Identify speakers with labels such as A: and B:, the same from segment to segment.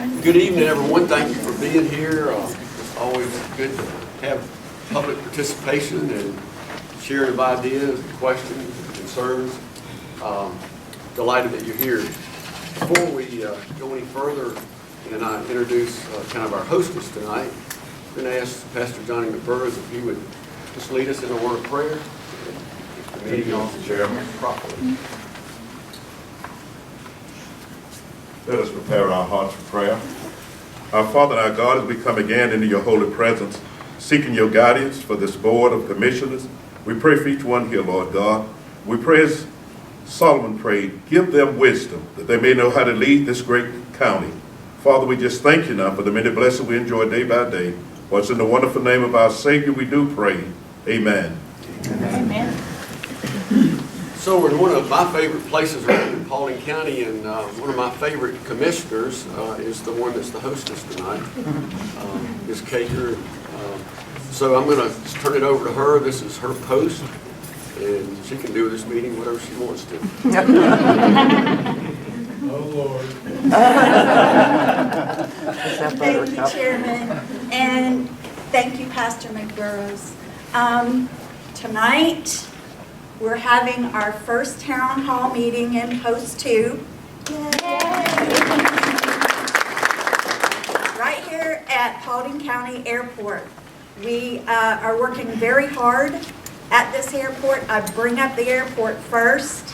A: Good evening, everyone. Thank you for being here. It's always good to have public participation and sharing of ideas, questions, and concerns. Delighted that you're here. Before we go any further and I introduce kind of our hostess tonight, I'm going to ask Pastor Johnny McBurrows if he would just lead us in a word of prayer. The meeting on the chairman properly.
B: Let us prepare our hearts for prayer. Our Father and our God, as we come again into your holy presence, seeking your guidance for this board of commissioners, we pray for each one here, Lord God. We pray as Solomon prayed, give them wisdom that they may know how to lead this great county. Father, we just thank you now for the many blessings we enjoy day by day. For it's in the wonderful name of our Savior we do pray. Amen.
C: Amen.
A: So we're in one of my favorite places around in Paulding County, and one of my favorite commissioners is the one that's the hostess tonight, Ms. Caker. So I'm going to turn it over to her. This is her post, and she can do with this meeting whatever she wants to.
D: Oh, Lord.
C: Thank you, Chairman, and thank you, Pastor McBurrows. Tonight, we're having our first town hall meeting in Post 2. Right here at Paulding County Airport. We are working very hard at this airport. I bring up the airport first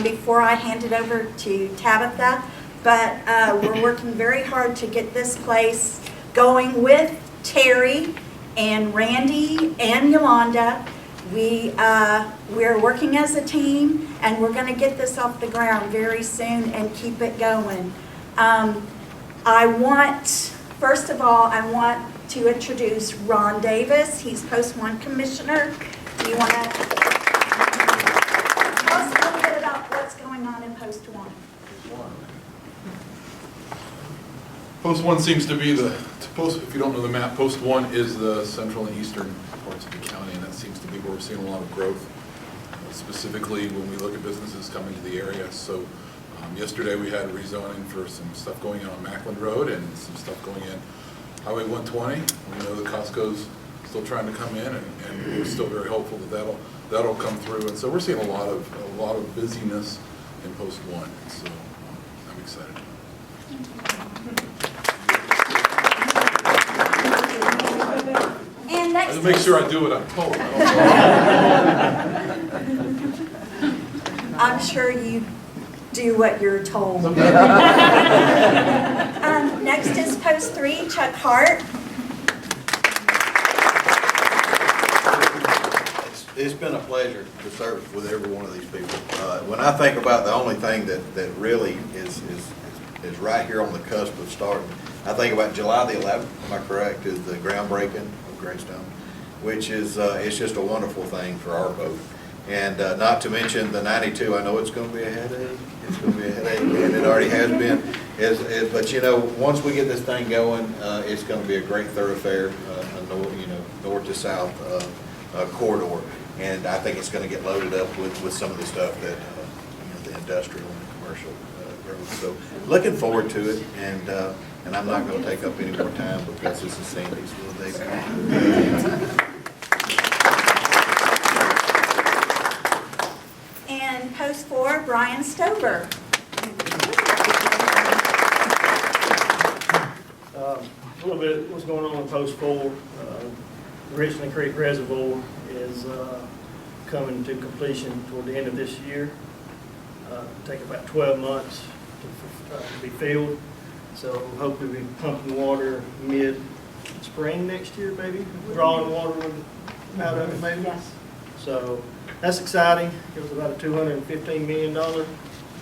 C: before I hand it over to Tabitha. But we're working very hard to get this place going with Terry and Randy and Yolanda. We're working as a team, and we're going to get this off the ground very soon and keep it going. First of all, I want to introduce Ron Davis. He's Post 1 Commissioner. Do you want to tell us a little bit about what's going on in Post 1?
D: Post 1 seems to be if you don't know the map, Post 1 is the central and eastern parts of the county, and that seems to be where we're seeing a lot of growth, specifically when we look at businesses coming to the area. So yesterday we had rezoning for some stuff going on Mackland Road and some stuff going in Highway 120. We know that Costco's still trying to come in, and we're still very hopeful that that'll come through. And so we're seeing a lot of busyness in Post 1. So I'm excited.
C: And next,
D: I'll make sure I do what I'm told.
C: I'm sure you do what you're told. Next is Post 3, Chuck Hart.
E: It's been a pleasure to serve with every one of these people. When I think about the only thing that really is right here on the cusp of starting, I think about July the 11th, am I correct, is the groundbreaking of Greystone, which is it's just a wonderful thing for our boat. And not to mention the 92, I know it's going to be a headache. It's going to be a headache, and it already has been. But you know, once we get this thing going, it's going to be a great thoroughfare, north to south corridor. And I think it's going to get loaded up with some of the stuff that the industrial and the commercial growth. So looking forward to it, and I'm not going to take up any more time because this is Sandy's little day.
C: And Post 4, Brian Stover.
F: A little bit what's going on in Post 4. Richland Creek Reservoir is coming to completion toward the end of this year. Take about 12 months to be filled. So hopefully we'll be pumping water mid-spring next year, maybe. Drawing water out of it, maybe.
C: Yes.
F: So that's exciting. It was about a $215 million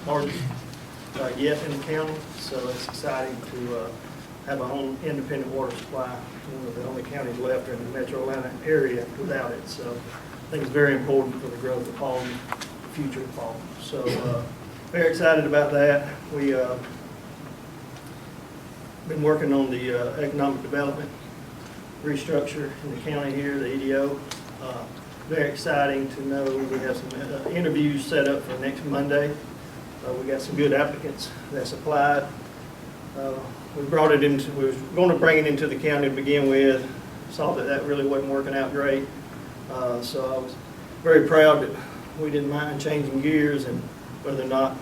F: largest yet in the county. So it's exciting to have our own independent water supply. One of the only counties left in the metro Atlanta area without it. So I think it's very important for the growth of Paulding, the future of Paulding. So very excited about that. We been working on the economic development restructure in the county here, the EDO. Very exciting to know we have some interviews set up for next Monday. We got some good applicants that's applied. We brought it into, we was going to bring it into the county to begin with, saw that that really wasn't working out great. So I was very proud that we didn't mind changing gears, and whether or not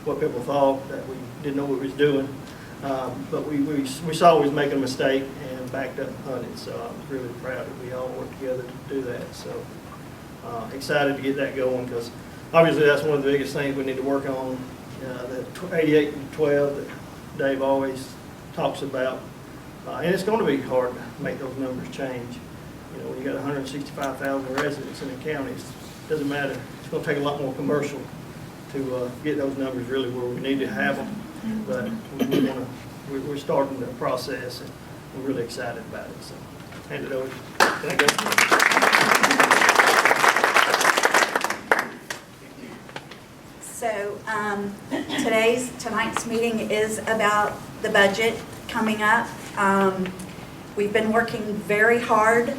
F: what people thought, that we didn't know what we was doing. But we saw we was making a mistake and backed up and hunted, so I was really proud that we all worked together to do that. So excited to get that going, because obviously that's one of the biggest things we need to work on, the 88 and 12 that Dave always talks about. And it's going to be hard to make those numbers change. You know, when you got 165,000 residents in the county, it doesn't matter. It's going to take a lot more commercial to get those numbers really where we need to have them. But we're starting the process, and we're really excited about it. So, hand it over. Can I
C: So tonight's meeting is about the budget coming up. We've been working very hard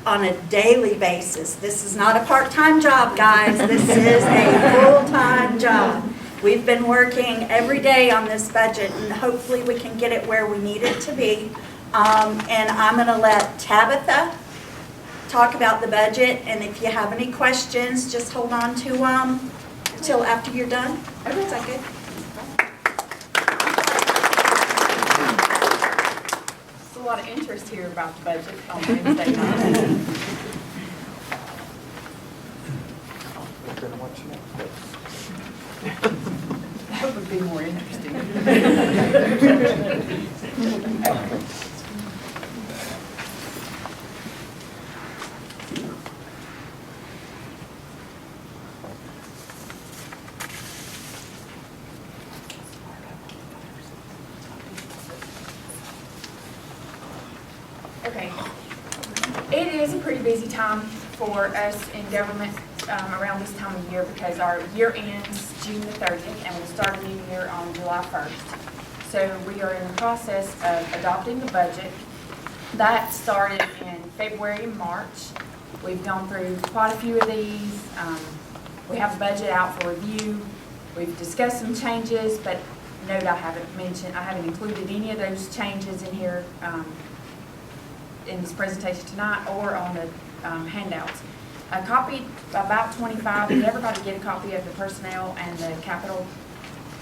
C: on a daily basis. This is not a part-time job, guys. This is a full-time job. We've been working every day on this budget, and hopefully we can get it where we need it to be. And I'm going to let Tabitha talk about the budget, and if you have any questions, just hold on to until after you're done.
G: Okay, is that good? There's a lot of interest here about the budget on Wednesday night. That would be more interesting. Okay. It is a pretty busy time for us in government around this time of year, because our year ends June the 30th and we'll start a new year on July 1st. So we are in the process of adopting the budget. That started in February and March. We've gone through quite a few of these. We have the budget out for review. We've discussed some changes, but note I haven't included any of those changes in here in this presentation tonight or on the handouts. A copy, about 25, did everybody get a copy of the personnel and the capital?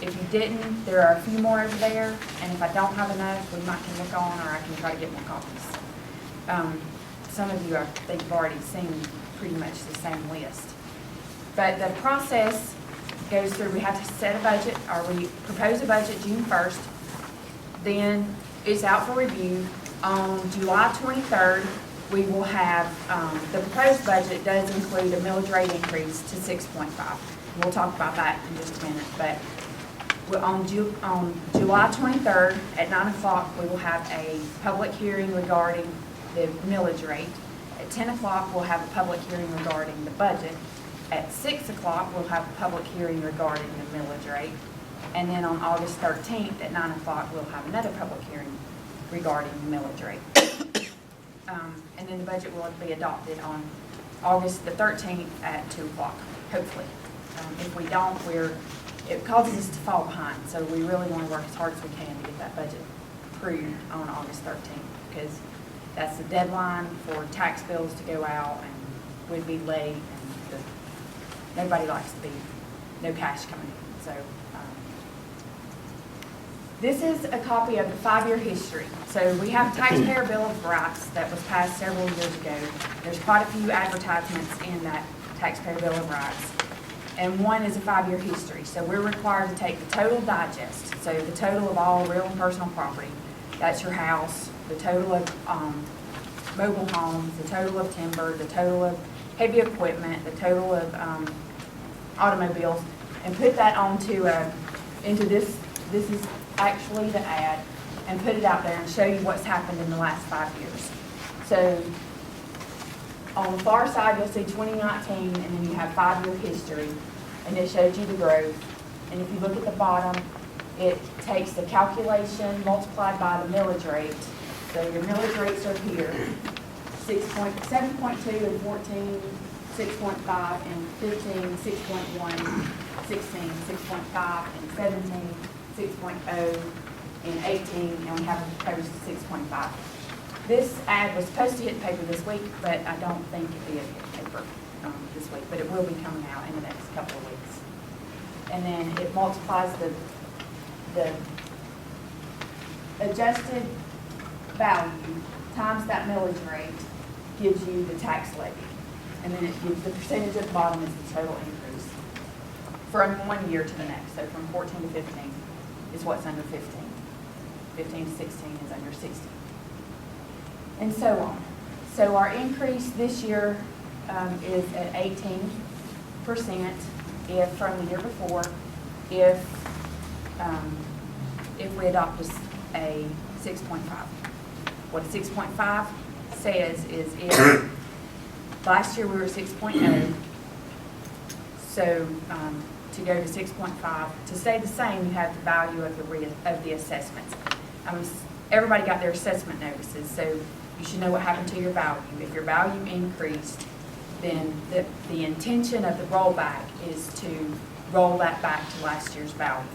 G: If you didn't, there are a few more over there, and if I don't have enough, we might can look on, or I can try to get more copies. Some of you, I think, have already seen pretty much the same list. But the process goes through, we have to set a budget, or we propose a budget June 1st, then it's out for review. On July 23rd, we will have, the proposed budget does include a millage rate increase to 6.5. We'll talk about that in just a minute, but on July 23rd at 9 o'clock, we will have a public hearing regarding the millage rate. At 10 o'clock, we'll have a public hearing regarding the budget. At 6 o'clock, we'll have a public hearing regarding the millage rate. And then on August 13th at 9 o'clock, we'll have another public hearing regarding the millage rate. And then the budget will be adopted on August the 13th at 2 o'clock, hopefully. If we don't, it causes us to fall behind. So we really want to work as hard as we can to get that budget approved on August 13th, because that's the deadline for tax bills to go out, and we'd be late, and nobody likes to be no cash coming in. So this is a copy of the 5-year history. So we have Taxpayer Bill of Rights that was passed several years ago. There's quite a few advertisements in that Taxpayer Bill of Rights. And one is a 5-year history. So we're required to take the total digest, so the total of all real and personal property. That's your house, the total of mobile homes, the total of timber, the total of heavy equipment, the total of automobiles, and put that into this is actually the ad, and put it out there and show you what's happened in the last 5 years. So on the far side, you'll see 2019, and then you have 5-year history, and it shows you the growth. And if you look at the bottom, it takes the calculation multiplied by the millage rate. So your millage rates are here, 7.2 and 14, 6.5 and 15, 6.1, 16, 6.5 and 17, 6.0 in 18, and we have a proposed 6.5. This ad was supposed to hit the paper this week, but I don't think it did hit the paper this week, but it will be coming out in the next couple of weeks. And then it multiplies the adjusted value times that millage rate gives you the tax levy. And then it gives the percentage at the bottom is the total increase from 1 year to the next. So from 14 to 15 is what's under 15. 15 to 16 is under 16. And so on. So our increase this year is at 18% if from the year before, if we adopt a 6.5. What a 6.5 says is if last year we were 6.0, so to go to 6.5, to stay the same, you have the value of the assessments. Everybody got their assessment notices, so you should know what happened to your value. If your value increased, then the intention of the rollback is to roll that back to last year's value.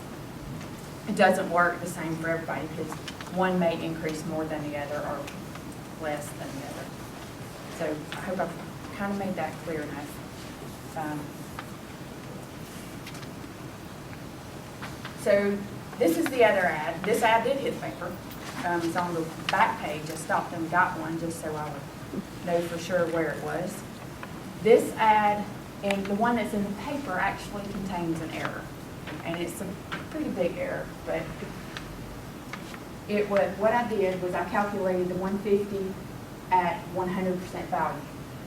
G: It doesn't work the same for everybody because one may increase more than the other or less than the other. So I hope I've kind of made that clear enough. So this is the other ad. This ad did hit the paper. It's on the back page. I stopped and got one just so I would know for sure where it was. This ad, and the one that's in the paper, actually contains an error. And it's a pretty big error, but what I did was I calculated the 150 at 100% value.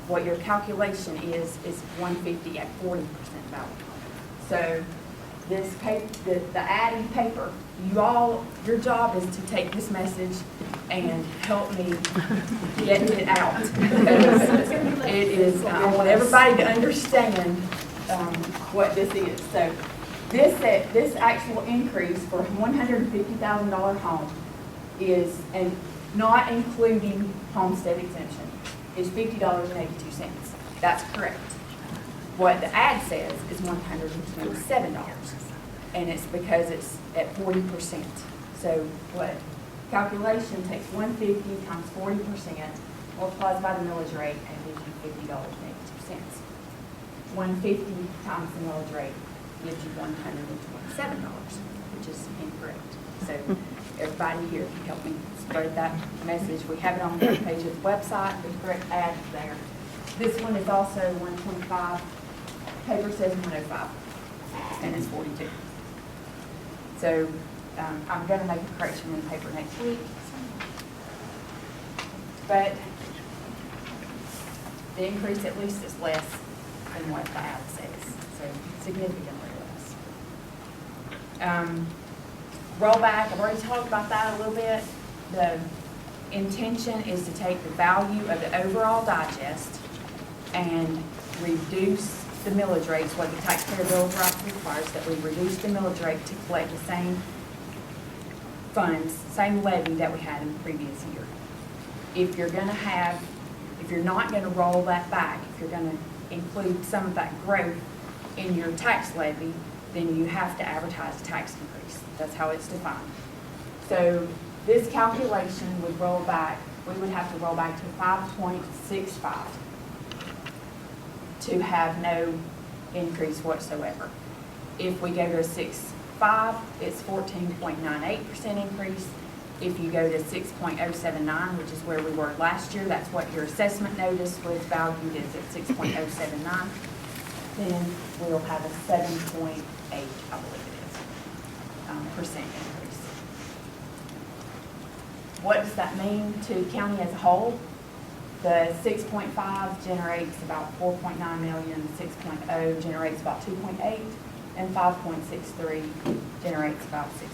G: What your calculation is 150 at 40% value. So this paper, the ad in paper, your job is to take this message and help me get it out. Because it is, I want everybody to understand what this is. So this actual increase for a $150,000 home is, and not including homestead exemption, is $50.82. That's correct. What the ad says is $127, and it's because it's at 40%. So what calculation takes 150 times 40%, multiplies by the millage rate, and gives you $50.82. 150 times the millage rate gives you $127, which is incorrect. So everybody here can help me spread that message. We have it on the page of the website. The correct ad is there. This one is also 125. Paper says 105, and it's 42. So I'm going to make a correction in the paper next week. But the increase at least is less than what the ad says, so significantly less. Rollback, I've already talked about that a little bit. The intention is to take the value of the overall digest and reduce the millage rates, what the Taxpayer Bill of Rights requires, that we reduce the millage rate to collect the same funds, same levy that we had in the previous year. If you're not going to roll that back, if you're going to include some of that growth in your tax levy, then you have to advertise a tax increase. That's how it's defined. So this calculation would roll back, we would have to roll back to 5.65 to have no increase whatsoever. If we go to 6.5, it's 14.98% increase. If you go to 6.079, which is where we were last year, that's what your assessment notice was valued is at 6.079, then we'll have a 7.8, I believe it is, percent increase. What does that mean to the county as a whole? The 6.5 generates about 4.9 million, 6.0 generates about 2.8, and 5.63 generates about 600.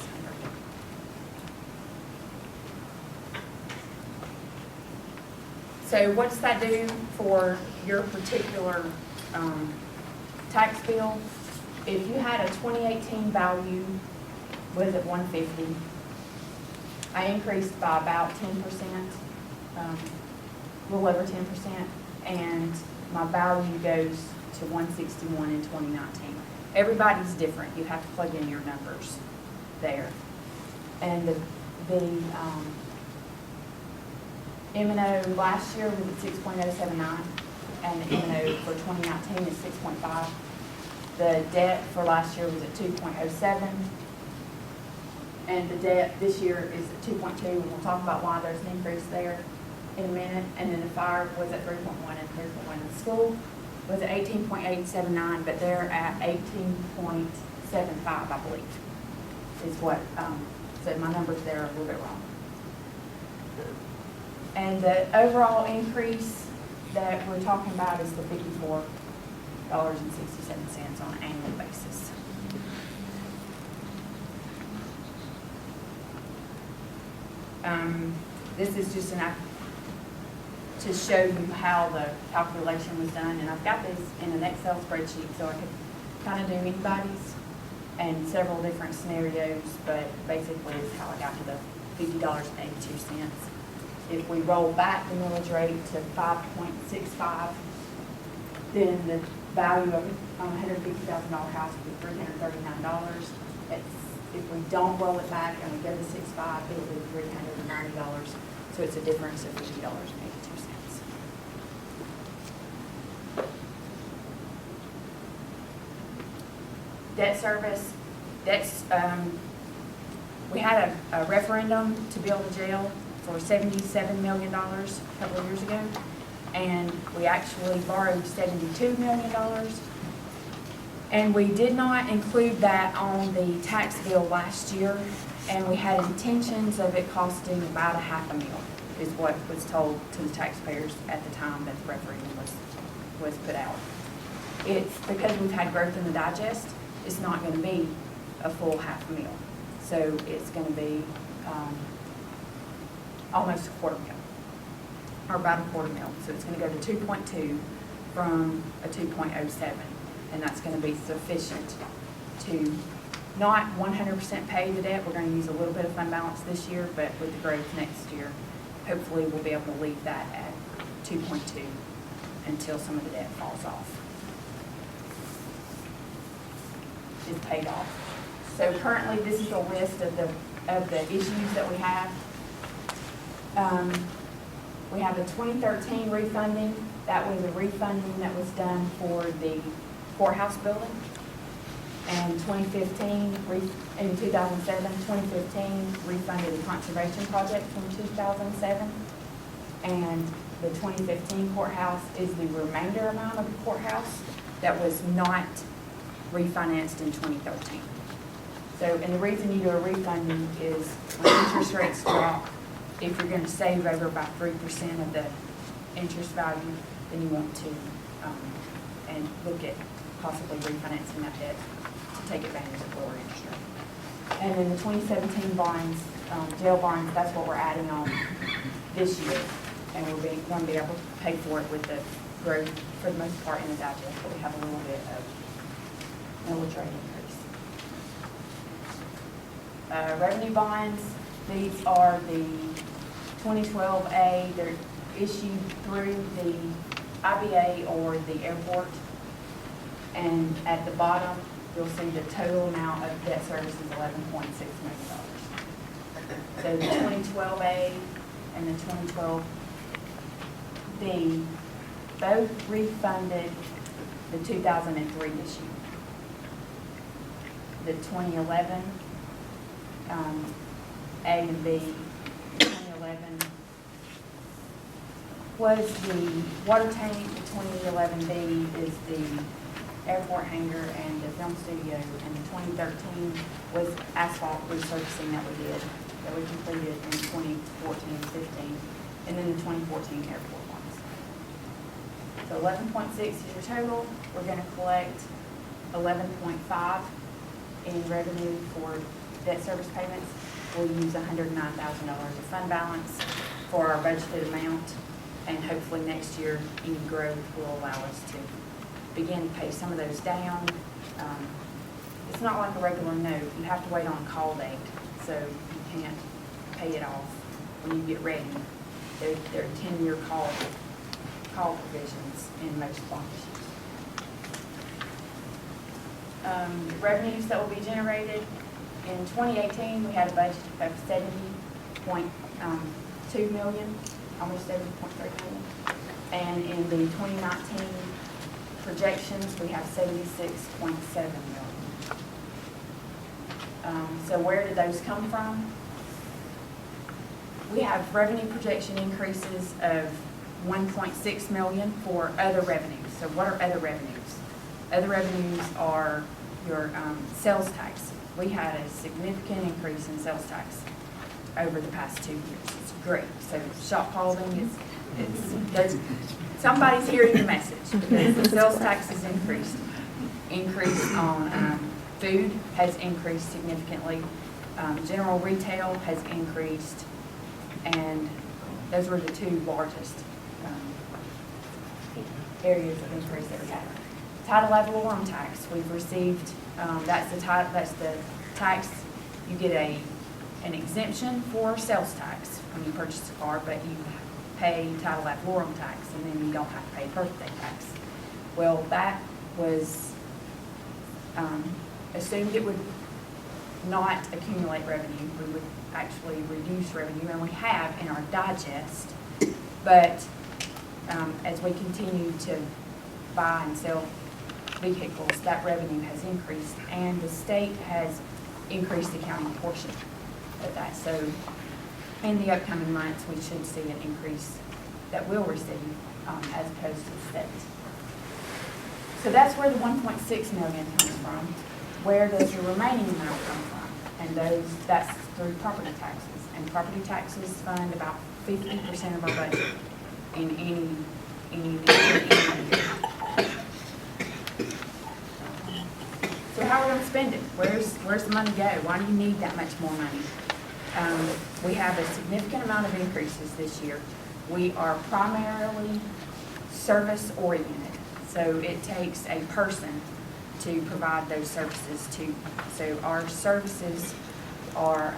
G: So what does that do for your particular tax bill? If you had a 2018 value, was it 150? I increased by about 10%, a little over 10%, and my value goes to 161 in 2019. Everybody's different. You have to plug in your numbers. there. And the M&O last year was at 6.079, and the M&O for 2019 is 6.5. The debt for last year was at 2.07, and the debt this year is at 2.2, and we'll talk about why there's an increase there in a minute. And then the fire was at 3.1 and 3.1. The school was at 18.879, but they're at 18.75, I believe, is what, so my numbers there are a little bit wrong. And the overall increase that we're talking about is the $54.67 on an annual basis. This is just to show you how the calculation was done, and I've got this in an Excel spreadsheet so I could kind of do anybody's and several different scenarios, but basically is how I got to the $50.82. If we roll back the millage rate to 5.65, then the value of a $150,000 house would be $339. If we don't roll it back and we go to 6.5, it'll be $390. So it's a difference of $50.82. Debt service, we had a referendum to build a jail for $77 million a couple of years ago, and we actually borrowed $72 million. And we did not include that on the tax bill last year, and we had intentions of it costing about $500,000, is what was told to the taxpayers at the time that the referendum was put out. It's because we've had growth in the digest, it's not going to be a full $500,000. So it's going to be almost $250,000, or about $250,000. So it's going to go to 2.2 from a 2.07, and that's going to be sufficient to not 100% pay the debt. We're going to use a little bit of fund balance this year, but with the growth next year, hopefully we'll be able to leave that at 2.2 until some of the debt falls off. Is paid off. So currently, this is a list of the issues that we have. We have the 2013 refunding. That was a refunding that was done for the courthouse building. And 2015, in 2007, 2015 refunded the conservation project from 2007. And the 2015 courthouse is the remainder amount of the courthouse that was not refinanced in 2013. So, and the reason you do a refunding is when interest rates drop, if you're going to save over about 3% of the interest value, then you want to and look at possibly refinancing that debt to take advantage of lower interest rate. And then the 2017 bonds, jail bonds, that's what we're adding on this year, and we're going to be able to pay for it with the growth for the most part in the digest, but we have a little bit of millage rate increase. Revenue bonds, these are the 2012A. They're issued through the IBA or the airport. And at the bottom, you'll see the total amount of debt service is $11.6 million. So the 2012A and the 2012B both refunded the 2003 issue. The 2011 A and B, 2011 was the water tank, the 2011B is the airport hangar and the film studio, and the 2013 was asphalt resurfacing that we completed in 2014 and 15, and then the 2014 airport ones. So 11.6 is your total. We're going to collect 11.5 in revenue for debt service payments. We'll use $109,000 of fund balance for our budgeted amount, and hopefully next year any growth will allow us to begin to pay some of those down. It's not like a regular note. You have to wait on a call date, so you can't pay it off when you get ready. They're 10-year call provisions in most sponsorships. Revenues that will be generated In 2018, we had a budget of 70.2 million, almost 70.3 million. And in the 2019 projections, we have 76.7 million. So where did those come from? We have revenue projection increases of 1.6 million for other revenues. So what are other revenues? Other revenues are your sales tax. We had a significant increase in sales tax over the past 2 years. It's great. So shop holding, somebody's hearing the message because the sales tax has increased. Increase on food has increased significantly. General retail has increased, and those were the two largest areas of increase that we had. Title ad valorem tax, we've received, that's the tax, you get an exemption for sales tax when you purchase a car, but you pay title ad valorem tax, and then you don't have to pay birthday tax. Well, that was assumed it would not accumulate revenue. We would actually reduce revenue, and we have in our digest. But as we continue to buy and sell vehicles, that revenue has increased, and the state has increased the county portion of that. So in the upcoming months, we should see an increase that we'll receive as opposed to the state. So that's where the 1.6 million comes from. Where does the remaining amount come from? And that's through property taxes. And property taxes fund about 50% of our budget in any year. So how are we going to spend it? Where's the money go? Why do you need that much more money? We have a significant amount of increases this year. We are primarily service-oriented. So it takes a person to provide those services to. So our services are,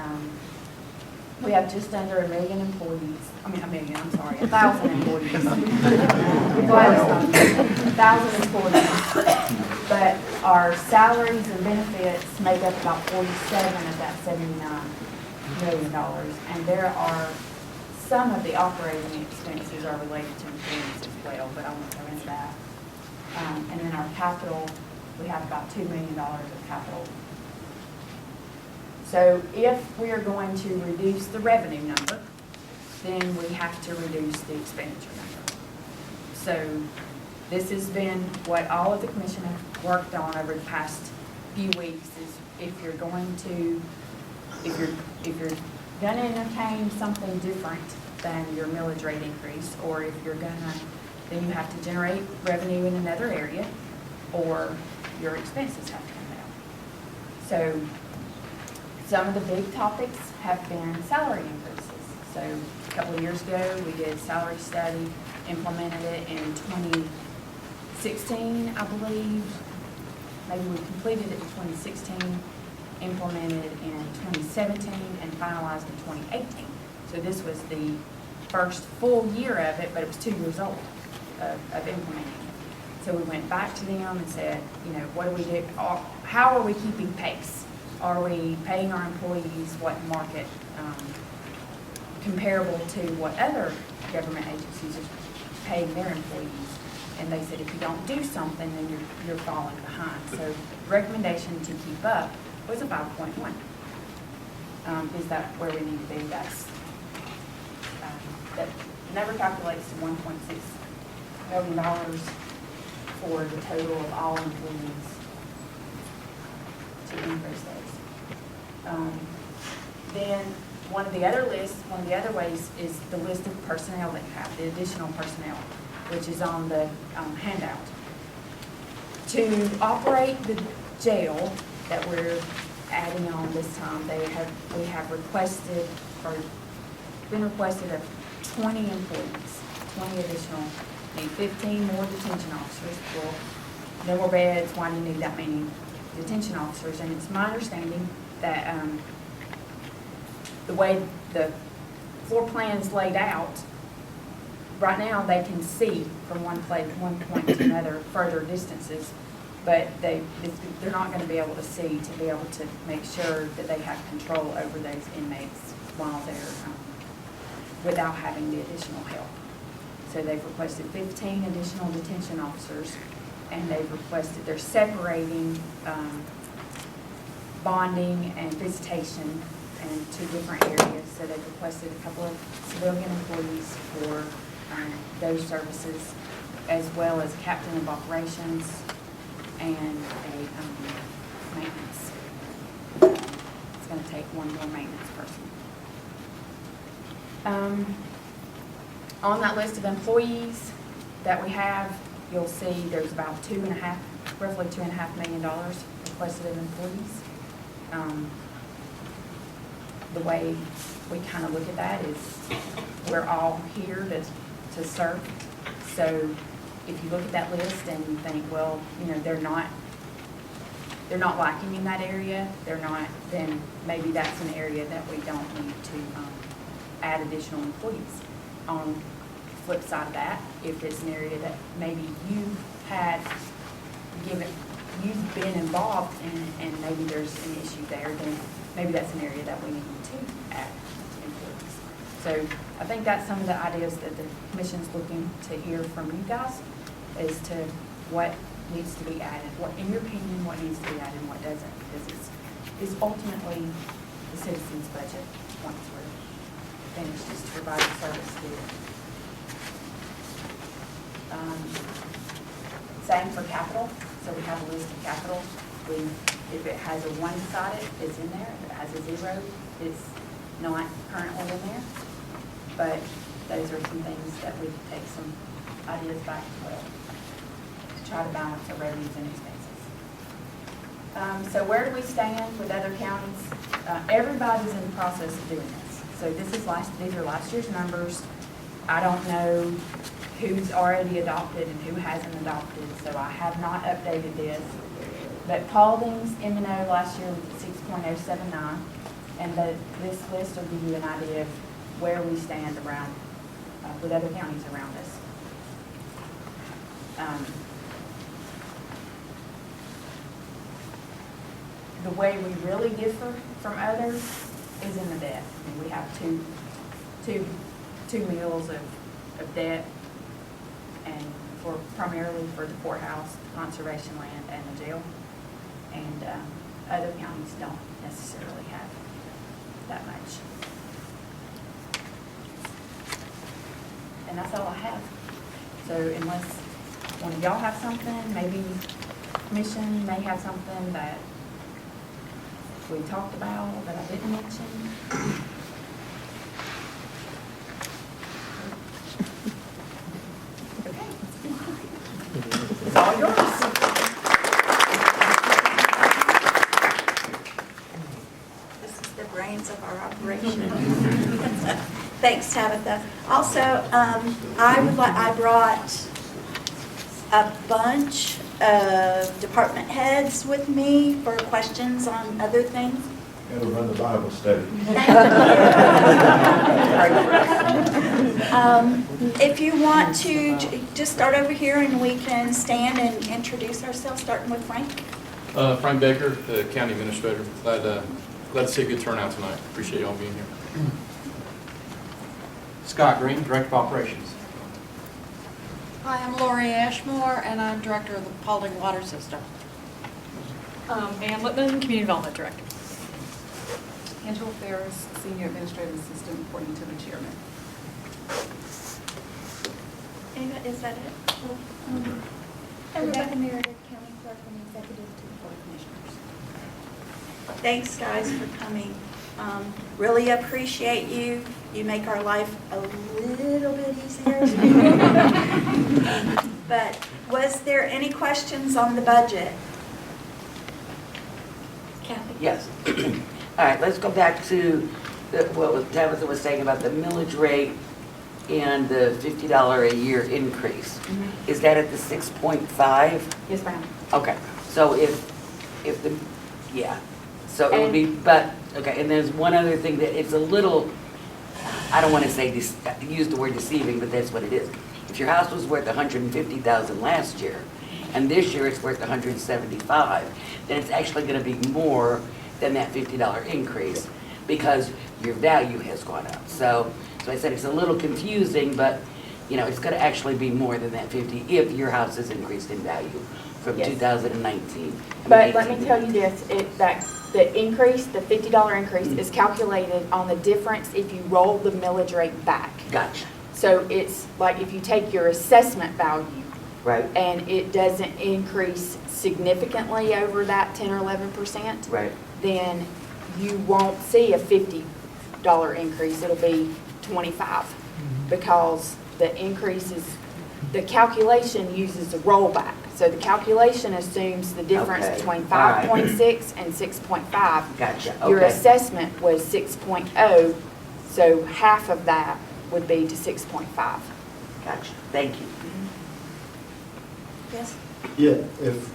G: we have just under 1,000 employees. 1,000 employees. 1,000 employees. But our salaries and benefits make up about 47 of that $79 million. And there are some of the operating expenses are related to employees as well, but I won't go into that. And then our capital, we have about $2 million of capital. So if we are going to reduce the revenue number, then we have to reduce the expenditure number. So this has been what all of the commission have worked on over the past few weeks is if you're going to entertain something different than your millage rate increase, or if you're then you have to generate revenue in another area, or your expenses have to come down. So some of the big topics have been salary increases. So a couple of years ago, we did a salary study, implemented it in 2016, I believe. Maybe we completed it in 2016, implemented in 2017, and finalized in 2018. So this was the first full year of it, but it was 2 years old of implementing it. So we went back to them and said, what do we do? How are we keeping pace? Are we paying our employees what market comparable to what other government agencies are paying their employees? And they said, if you don't do something, then you're falling behind. So the recommendation to keep up was a 5.1. Is that where we need to be? That number calculates to $1.6 million for the total of all employees to increase those. Then one of the other ways is the list of personnel that you have, the additional personnel, which is on the handout. To operate the jail that we're adding on this time, we have requested, or been requested of 20 employees, 20 additional, need 15 more detention officers. Well, no more beds, why do you need that many detention officers? And it's my understanding that the way the floor plan is laid out, right now they can see from one point to another further distances, but they're not gonna be able to see, to be able to make sure that they have control over those inmates while they're, without having the additional help. So they've requested 15 additional detention officers, and they've requested, they're separating bonding and visitation in 2 different areas. So they've requested a couple of civilian employees for those services, as well as captain of operations and a maintenance. It's going to take one more maintenance person. On that list of employees that we have, you'll see there's about roughly $2.5 million requested of employees. The way we kind of look at that is we're all here to serve. So if you look at that list and you think, well, you know, they're not lacking in that area, then maybe that's an area that we don't need to add additional employees. On the flip side of that, if it's an area that maybe you've been involved in and maybe there's an issue there, then maybe that's an area that we need to add employees. So I think that's some of the ideas that the commission's looking to hear from you guys as to what needs to be added, what, in your opinion, what needs to be added and what doesn't, because it's ultimately the citizens' budget once we're finished, is to provide the service to them. Same for capital. So we have a list of capital. If it has a one-sided, it's in there. If it has a 0, it's not currently in there. But those are some things that we could take some ideas back as well to try to balance our revenues and expenses. So where do we stand with other counties? Everybody's in the process of doing this. So these are last year's numbers. I don't know who's already adopted and who hasn't adopted, so I have not updated this. But Paulding's M&O last year was at 6.079, and this list will give you an idea of where we stand around, with other counties around us. The way we really differ from others is in the debt. I mean, we have two mills of debt, and primarily for the courthouse, conservation land, and the jail. And other counties don't necessarily have that much. And that's all I have. So unless one of y'all have something, maybe commission may have something that we talked about that I didn't mention. Okay. It's all yours.
C: This is the brains of our operation. Thanks, Tabitha. Also, I brought a bunch of department heads with me for questions on other things.
B: Gotta run the Bible study.
C: If you want to, just start over here and we can stand and introduce ourselves, starting with Frank.
H: Frank Baker, the county administrator. Glad to see a good turnout tonight. Appreciate y'all being here.
I: Scott Green, Director of Operations.
J: Hi, I'm Lori Ashmore, and I'm Director of the Paulding Water System.
K: Ann Lippman, Community Development Director. Angela Ferris, Senior Administrative Assistant, reporting to the Chairman.
C: Is that it?
G: Rebecca Meredith, County Clerk and Executive to the Board of Commissioners.
C: Thanks, guys, for coming. Really appreciate you. You make our life a little bit easier. But was there any questions on the budget? Kathy?
L: Yes. All right, let's go back to what Tabitha was saying about the millage rate and the $50 a year increase.
G: Mm-hmm.
L: Is that at the 6.5?
G: Yes, ma'am.
L: Okay, so if the, yeah, so it would be, but, okay, and there's one other thing that it's a little, I don't want to say, use the word deceiving, but that's what it is. If your house was worth $150,000 last year, and this year it's worth 175, then it's actually gonna be more than that $50 increase, because your value has gone up. So I said it's a little confusing, but, you know, it's gonna actually be more than that 50 if your house has increased in value from
G: Yes.
L: 2019.
G: But let me tell you this, that the increase, the $50 increase
L: Mm-hmm.
G: is calculated on the difference if you roll the millage rate back.
L: Gotcha,
G: So it's like if you take your assessment value
L: right,
G: and it doesn't increase significantly over that 10 or 11%,
L: right.
G: then you won't see a $50 increase, it'll be 25. Because the increase is, the calculation uses a rollback. So the calculation assumes the difference
L: Okay,
G: between
L: all right.
G: 5.6 and 6.5.
L: Gotcha,
G: Your
L: okay.
G: assessment was 6.0, so half of that would be to 6.5.
L: Gotcha, thank you.
C: Yes?
M: Yeah, if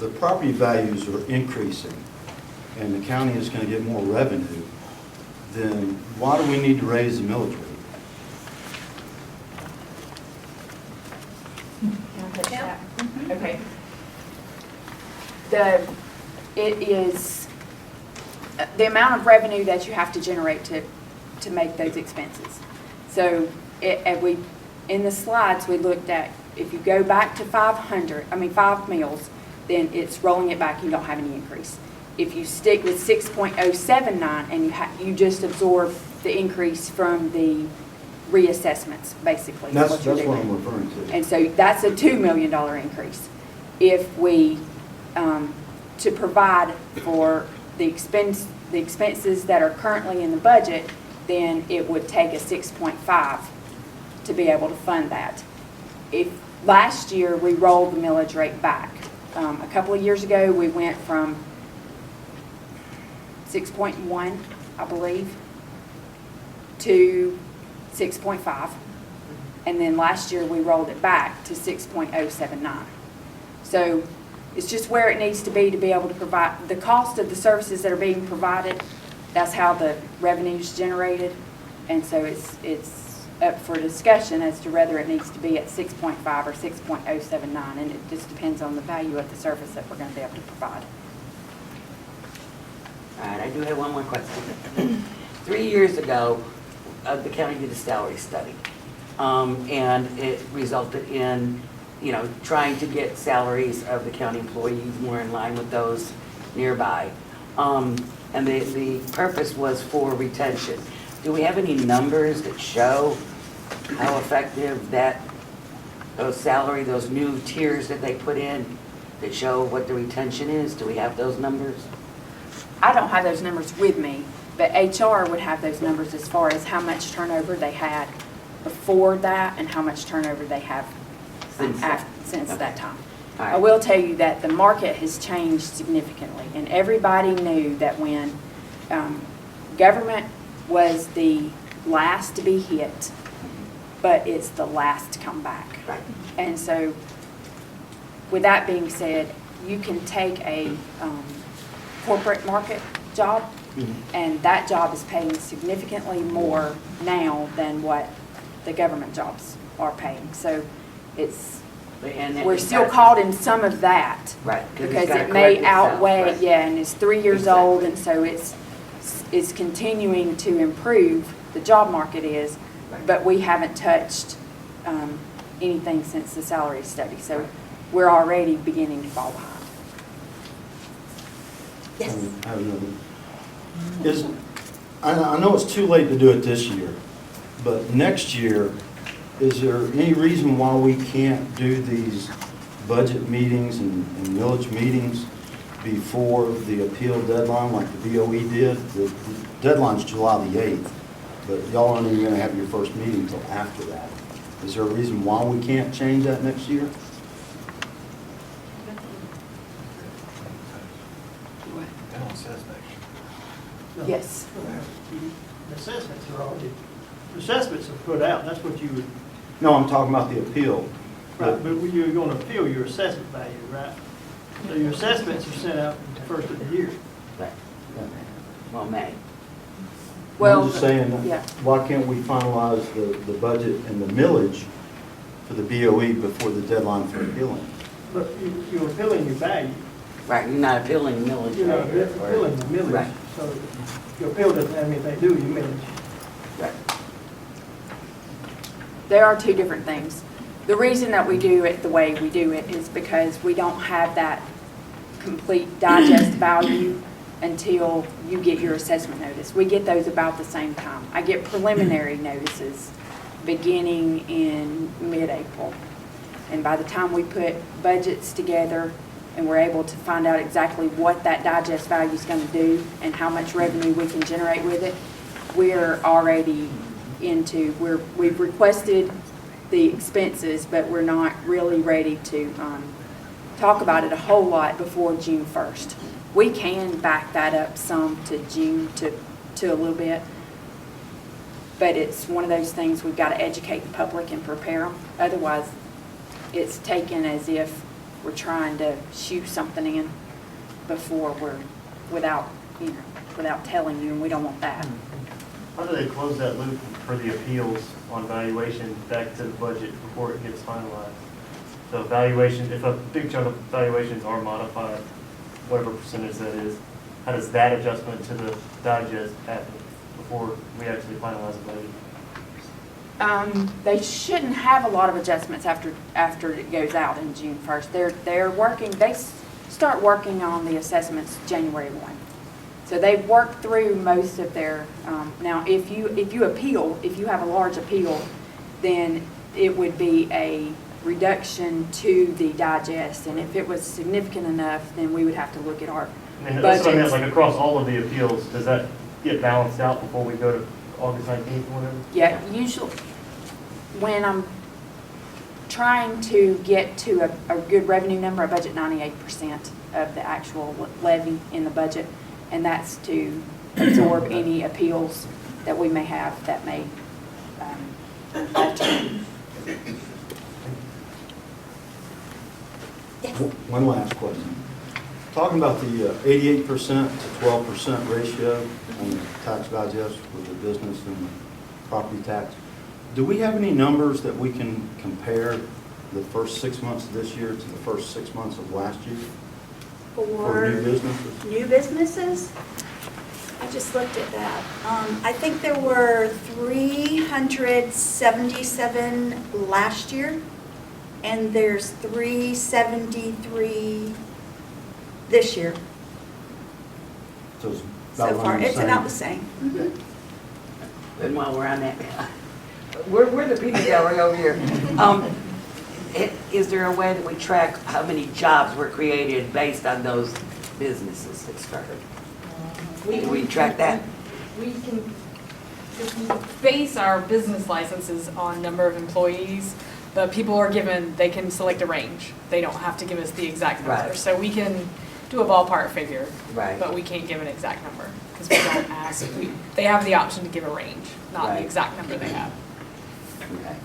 M: the property values are increasing and the county is going to get more revenue, then why do we need to raise the millage rate?
G: Can I touch that?
C: Mm-hmm.
G: Okay. It is, the amount of revenue that you have to generate to make those expenses. So in the slides, we looked at, if you go back to 5 mills, then it's rolling it back, you don't have any increase. If you stick with 6.079 and you just absorb the increase from the reassessments, basically. is
M: That's
G: what you're
M: what
G: doing.
M: I'm referring to.
G: And so that's a $2 million increase. If we, to provide for the expenses that are currently in the budget, then it would take a 6.5 to be able to fund that. If last year we rolled the millage rate back, a couple of years ago we went from 6.1, I believe, to 6.5. And then last year, we rolled it back to 6.079. So it's just where it needs to be able to provide, the cost of the services that are being provided, that's how the revenue's generated. And so it's up for discussion as to whether it needs to be at 6.5 or 6.079. And it just depends on the value of the service that we're going to be able to provide.
L: All right, I do have one more question. 3 years ago, the county did a salary study, and it resulted in, you know, trying to get salaries of the county employees more in line with those nearby. And the purpose was for retention. Do we have any numbers that show how effective those new tiers that they put in, that show what the retention is? Do we have those numbers?
G: I don't have those numbers with me, but HR would have those numbers as far as how much turnover they had before that and how much turnover they have since that time.
L: All right.
G: I will tell you that the market has changed significantly, and everybody knew that when government was the last to be hit, but it's the last to come back.
L: Right.
G: And so, with that being said, you can take a corporate market job, and that job is paying significantly more now than what the government jobs are paying. So we're still caught in some of that.
L: Right.
G: Because it may outweigh, yeah, and it's 3 years old, and so it's continuing to improve, the job market is, but we haven't touched anything since the salary study. So we're already beginning to fall behind.
C: Yes.
M: I have another one. I know it's too late to do it this year, but next year, is there any reason why we can't do these budget meetings and millage meetings before the appeal deadline like the BOE did? The deadline's July the 8th, but y'all aren't even gonna have your first meeting until after that. Is there a reason why we can't change that next year?
G: Yes.
F: The assessments are put out, that's what you would,
M: No, I'm talking about the appeal.
F: right, but you're going to appeal your assessment value, right? So your assessments are sent out the first of the year.
L: Right. Well, May.
G: Well,
M: I'm just saying,
G: yeah.
M: why can't we finalize the budget and the millage for the BOE before the deadline for appealing?
F: But you're appealing your value.
L: Right, you're not appealing millage
F: You're not
L: rate.
F: appealing the millage.
L: Right.
F: So your appeal doesn't have anything to do with your millage.
L: Right.
G: There are two different things. The reason that we do it the way we do it is because we don't have that complete digest value until you get your assessment notice. We get those about the same time. I get preliminary notices beginning in mid-April. And by the time we put budgets together and we're able to find out exactly what that digest value is going to do and how much revenue we can generate with it, we're already we've requested the expenses, but we're not really ready to talk about it a whole lot before June 1st. We can back that up some to June to a little bit, but it's one of those things we've got to educate the public and prepare them. Otherwise, it's taken as if we're trying to shoot something in before without telling you, and we don't want that.
N: How do they close that loop for the appeals on valuation back to the budget before it gets finalized? So valuation, if a big chunk of valuations are modified, whatever percentage that is, how does that adjustment to the digest happen before we actually finalize the budget?
G: They shouldn't have a lot of adjustments after it goes out in June 1st. They start working on the assessments January 1. So they've worked through most of their, now if you appeal, if you have a large appeal, then it would be a reduction to the digest. And if it was significant enough, then we would have to look at our
N: And that's what I meant,
G: budgets.
N: like across all of the appeals, does that get balanced out before we go to August 19th or whatever?
G: Yeah, usually when I'm trying to get to a good revenue number, I budget 98% of the actual levy in the budget, and that's to absorb any appeals that we may have that may alter.
C: Yes.
M: One last question. Talking about the 88% to 12% ratio on the tax digest for the business and the property tax, do we have any numbers that we can compare the first 6 months of this year to the first 6 months of last year for new businesses?
C: New businesses? I just looked at that. I think there were 377 last year, and there's 373 this year
M: So it's
C: so
M: about
C: far.
M: around the
C: It's
M: same.
C: about the same. Mhm.
L: And while we're on that, we're the peanut gallery over here. Is there a way that we track how many jobs were created based on those businesses that started? Do we track that?
K: We can base our business licenses on number of employees, but people are given, they can select a range. They don't have to give us the exact number.
L: Right.
K: So we can do a ballpark figure,
L: Right.
K: but we can't give an exact number because we don't ask. They have the option to give a range, not
L: Right.
K: the exact number they have.
L: Okay.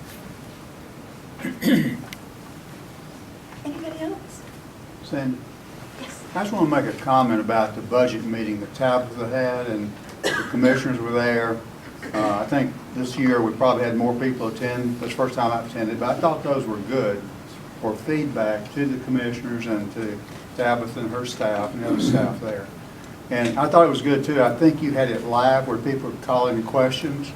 C: Anybody else?
O: Sandy,
C: Yes.
O: I just want to make a comment about the budget meeting that Tabitha had, and the commissioners were there. I think this year we probably had more people attend. That's the first time I've attended, but I thought those were good for feedback to the commissioners and to Tabitha and her staff and the other staff there. And I thought it was good too. I think you had it live where people could call in questions.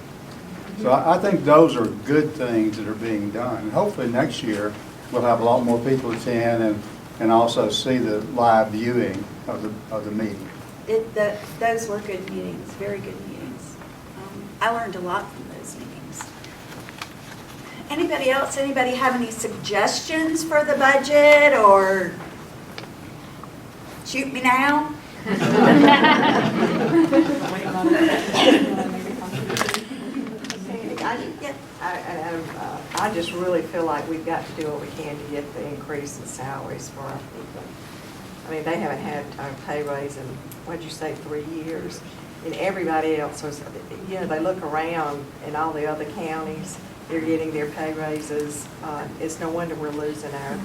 O: So I think those are good things that are being done. And hopefully next year, we'll have a lot more people attend and also see the live viewing of the meeting.
C: Those were good meetings, very good meetings. I learned a lot from those meetings. Anybody else, anybody have any suggestions for the budget, or shoot me now?
P: I just really feel like we've got to do what we can to get the increase in salaries for our people. I mean, they haven't had a pay raise in, what'd you say, 3 years? And everybody else was, you know, they look around in all the other counties, they're getting their pay raises. It's no wonder we're losing our,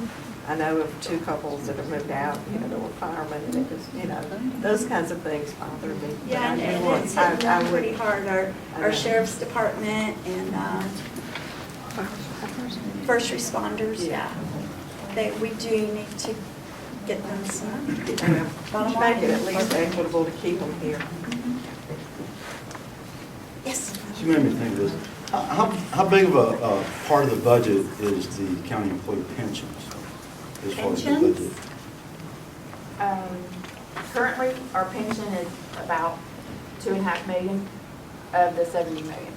P: I know of 2 couples that have moved out, you know, that were firemen, and it was, you know, those kinds of things bother me.
C: Yeah, and it's hitting them pretty hard, our sheriff's department and first responders, yeah. that we do need to get them some.
P: Let's make it at least equitable to keep them here.
C: Yes.
M: She made me think of this. How big of a part of the budget is the county employee pensions? As far as the
C: Pensions?
M: budget?
G: Currently, our pension is about 2.5 million of the 70 million.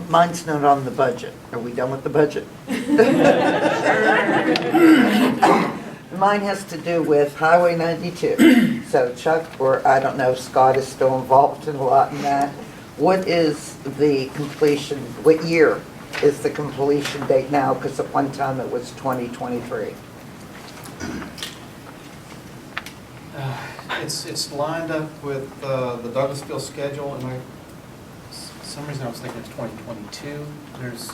Q: Mine's not on the budget. Are we done with the budget? Mine has to do with Highway 92. So Chuck, or I don't know, Scott is still involved in a lot in that. What is the completion, what year is the completion date now? Because at one time it was 2023.
I: It's lined up with the Douglasville schedule, and for some reason I was thinking it's 2022. There's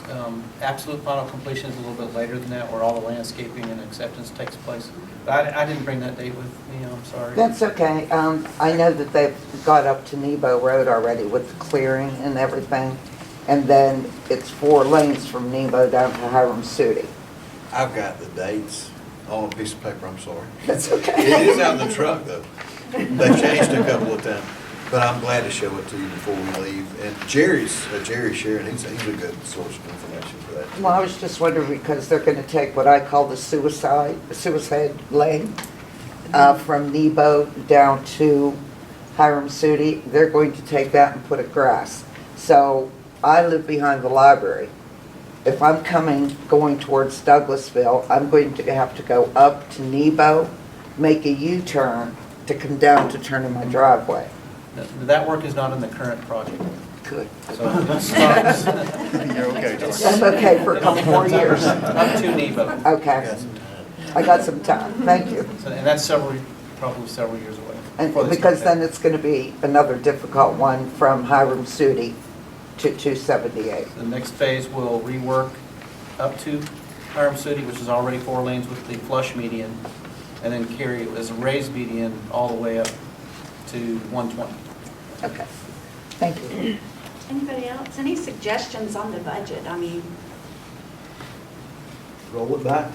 I: absolute final completion is a little bit later than that, where all the landscaping and acceptance takes place. But I didn't bring that date with me, I'm sorry.
Q: That's okay. I know that they've got up to Nebo Road already with the clearing and everything. And then it's 4 lanes from Nebo down to Hiram Sudi.
E: I've got the dates on a piece of paper, I'm sorry.
Q: That's okay.
E: It is out in the truck, though. They've changed a couple of times. But I'm glad to show it to you before we leave. And Jerry Sharon, he's a good source of information for that.
Q: Well, I was just wondering because they're going to take what I call the suicide lane from Nebo down to Hiram Sudi. They're going to take that and put it grass. So I live behind the library. If I'm going towards Douglasville, I'm going to have to go up to Nebo, make a U-turn to come down to turn in my driveway.
I: That work is not in the current project.
Q: Good.
I: So it stops.
O: You're okay, John.
Q: That's okay for a couple more years.
I: Up to Nebo.
Q: Okay. I got some time. Thank you.
I: And that's probably several years away.
Q: And
I: before they
Q: because
I: start
Q: then it's going to be another difficult one from Hiram Sudi to 278.
I: The next phase will rework up to Hiram Sudi, which is already 4 lanes with the flush median, and then carry it as a raised median all the way up to 120.
Q: Okay. Thank you.
C: Anybody else? Any suggestions on the budget? I mean,
M: Roll it back.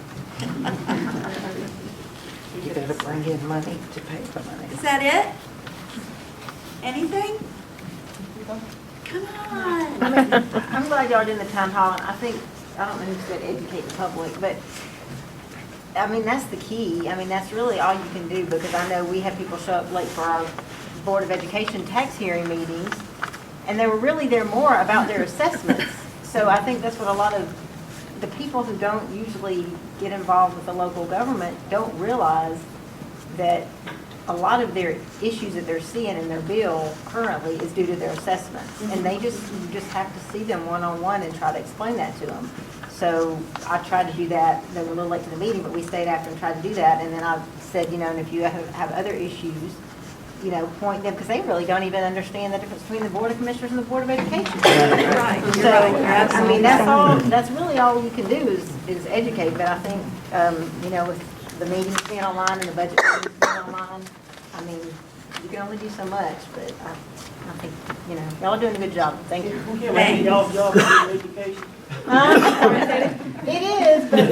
Q: You better bring in money to pay for money.
C: is that it? Anything? Come on.
R: I mean, I'm glad y'all are doing the town hall, and I don't know who said educate the public, but, I mean, that's the key. I mean, that's really all you can do, because I know we have people show up late for our Board of Education tax hearing meetings, and they were really there more about their assessments. So I think that's what a lot of the people who don't usually get involved with the local government don't realize, that a lot of their issues that they're seeing in their bill currently is due to their assessments. And you just have to see them one-on-one and try to explain that to them. So I tried to do that. They were a little late to the meeting, but we stayed after and tried to do that. And then I said, and if you have other issues, point them, because they really don't even understand the difference between the Board of Commissioners and the Board of Education.
C: Right.
R: So,
C: You're right.
R: I mean, that's really all you can do is educate. But I think, with the meetings being online and the budget meetings being online, I mean, you can only do so much, but I think, y'all are doing a good job. Thank you.
F: Y'all do education.
R: It is, but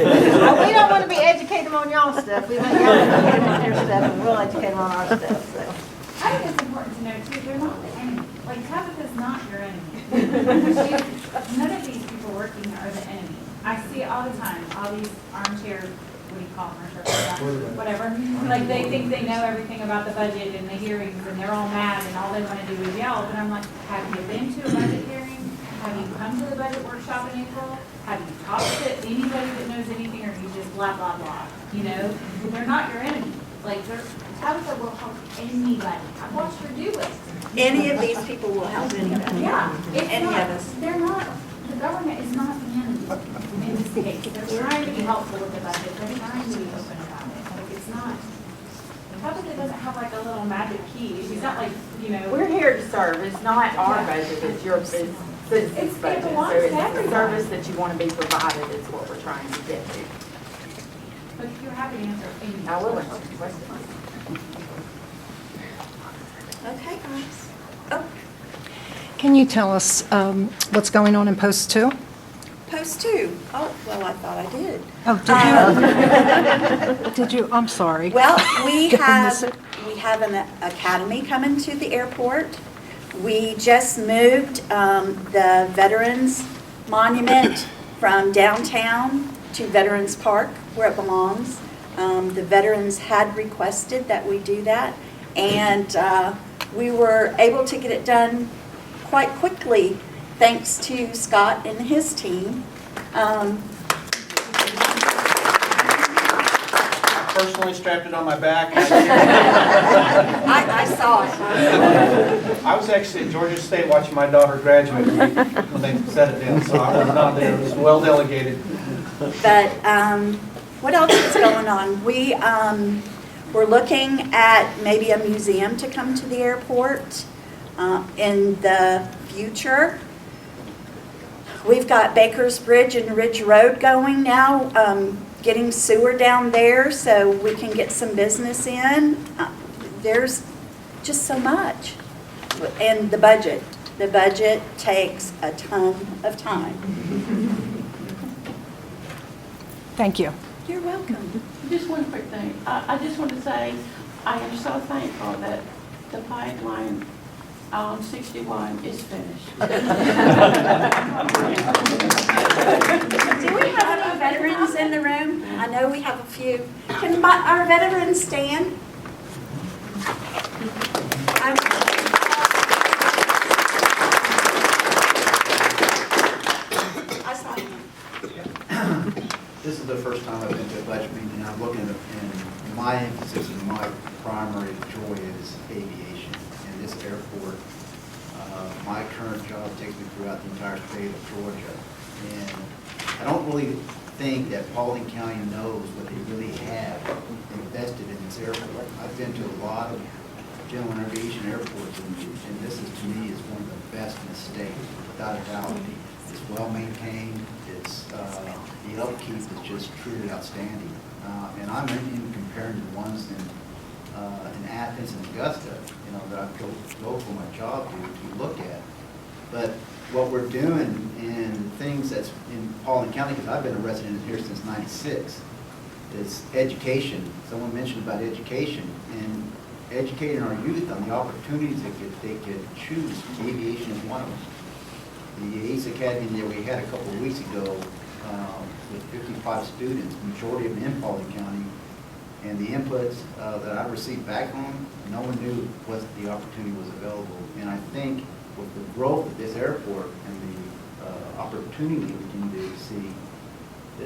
R: we don't want to be educating them on y'all stuff. We want y'all to educate them on their stuff, and we'll educate them on our stuff, so.
G: I think it's important to know too, they're not the enemy. Like Tabitha's not your enemy. None of these people working are the enemy. I see it all the time, all these armchair, what do you call them, armchair, whatever. Like they think they know everything about the budget and the hearings and they're all mad and all they want to do is yell. But I'm like, have you been to a budget hearing? Have you come to the budget workshop in April? Have you talked to anybody that knows anything, or are you just blah, blah, blah? They're not your enemy. Like, Tabitha will help anybody. I've watched her do it.
C: Any of these people will help anybody.
G: Yeah. It's
C: Any
G: not,
C: of us.
G: they're not, the government is not the enemy in this case. They're trying to be helpful with the budget. They're trying to be open about it. Like, it's not, Tabitha doesn't have like a little magic key. She's not like,
R: We're here to serve. It's not our budget, it's your business.
G: It
R: budget.
G: belongs
R: So
G: to
R: it's the
G: everybody.
R: service that you want to be provided is what we're trying to get to.
G: But if you're happy to answer any
R: I will
G: questions.
R: answer questions.
C: Okay, guys. Oh,
S: Can you tell us what's going on in Post 2?
C: Post 2. Oh, well, I thought I did.
S: Oh, did you? Did you? I'm sorry.
C: Well, we
S: Did I miss
C: have an academy coming to the airport. We just moved the Veterans Monument from downtown to Veterans Park, where it belongs. The veterans had requested that we do that, and we were able to get it done quite quickly, thanks to Scott and his team.
I: Personally strapped it on my back.
C: I saw it.
I: I was actually at Georgia State watching my daughter graduate when they set it down, so I was not there. It was well delegated.
C: But what else is going on? We're looking at maybe a museum to come to the airport in the future. We've got Baker's Bridge and Ridge Road going now, getting sewer down there so we can get some business in. There's just so much. And the budget. The budget takes a ton of time.
S: Thank you.
C: You're welcome.
T: Just one quick thing. I just want to say, I am so thankful that the pipeline on 61 is finished.
C: Do we have any veterans in the room? I know we have a few. Can our veterans stand? I saw him.
U: This is the first time I've been to a budget meeting, and I'm looking at it, and my emphasis and my primary joy is aviation. And this airport, my current job takes me throughout the entire state of Georgia. And I don't really think that Paulding County knows what they really have invested in this airport. I've been to a lot of general aviation airports, and this is, to me, is one of the best in the state, without a doubt. It's well maintained. It's the upkeep is just truly outstanding. And I'm even comparing the ones in Athens and Augusta, that I go for my job to look at. But what we're doing and things that's in Paulding County, because I've been a resident here since '96, is education. Someone mentioned about education and educating our youth on the opportunities that they could choose. Aviation is one of them. The Ace Academy that we had a couple of weeks ago with 55 students, majority of them in Paulding County, and the inputs that I received back home, no one knew what the opportunity was available. And I think with the growth of this airport and the opportunity we can see,